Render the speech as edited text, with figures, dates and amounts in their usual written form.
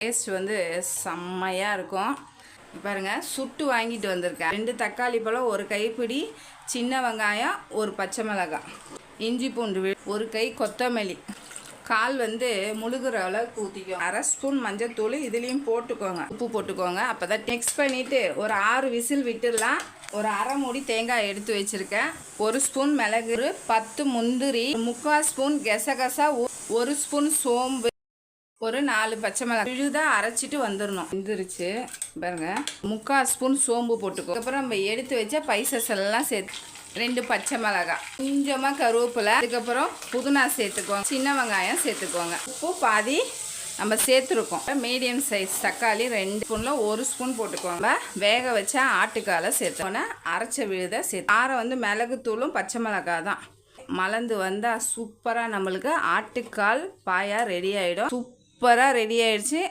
Taste வந்து செம்மையாக இருக்கும். பாருங்கள், சுட்டு வாங்கிட்டு வந்திருக்கேன். 2 தக்காளி பழம், 1 கைப்பிடி சின்ன வெங்காயம், 1 பச்சை மிளகாய், இஞ்சி பூண்டு, 1 கை கொத்தமல்லி, கால் வந்து முழுகிற அளவுக்கு ஊற்றிக்கோங்க. 1/2 ஸ்பூன் மஞ்சத்தூள் இதுலேயும் போட்டுக்கோங்க, உப்பு போட்டுக்கோங்க. அப்போ தான் மிக்ஸ் பண்ணிவிட்டு ஒரு 6 விசில் விட்டுடலாம். ஒரு 1/2 மூடி தேங்காய் எடுத்து வச்சுருக்கேன். 1 ஸ்பூன் மிளகு, 10 முந்திரி, 3/4 ஸ்பூன் கெசகசா, 1 ஸ்பூன் சோம்பு, ஒரு 4 பச்சை மிளகாய் விழுதாக அரைச்சிட்டு வந்துடணும். வந்துருச்சு பாருங்க. 3/4 ஸ்பூன் சோம்பு போட்டுக்கோ. அதுக்கப்புறம் நம்ம எடுத்து வச்ச பைசஸ் எல்லாம் சேர்த்து 2 பச்சை மிளகாய், கொஞ்சமாக கருவேப்பிலை, அதுக்கப்புறம் புதினா சேர்த்துக்கோங்க, சின்ன வெங்காயம் சேர்த்துக்கோங்க, உப்பு பாதி நம்ம சேர்த்துருக்கோம். மீடியம் சைஸ் தக்காளி 2 ஸ்பூனில் 1 ஸ்பூன் போட்டுக்கோங்க. வேக வச்ச ஆட்டுக்காலை சேர்த்தோன்னே அரைச்ச விழுதை சேர்த்து. காரம் வந்து மிளகுத்தூளும் பச்சை மிளகாய் தான். மலர்ந்து வந்தால் சூப்பராக நம்மளுக்கு ஆட்டுக்கால் பாயா ரெடி ஆகிடும். சூப்பராக ரெடி ஆகிடுச்சு.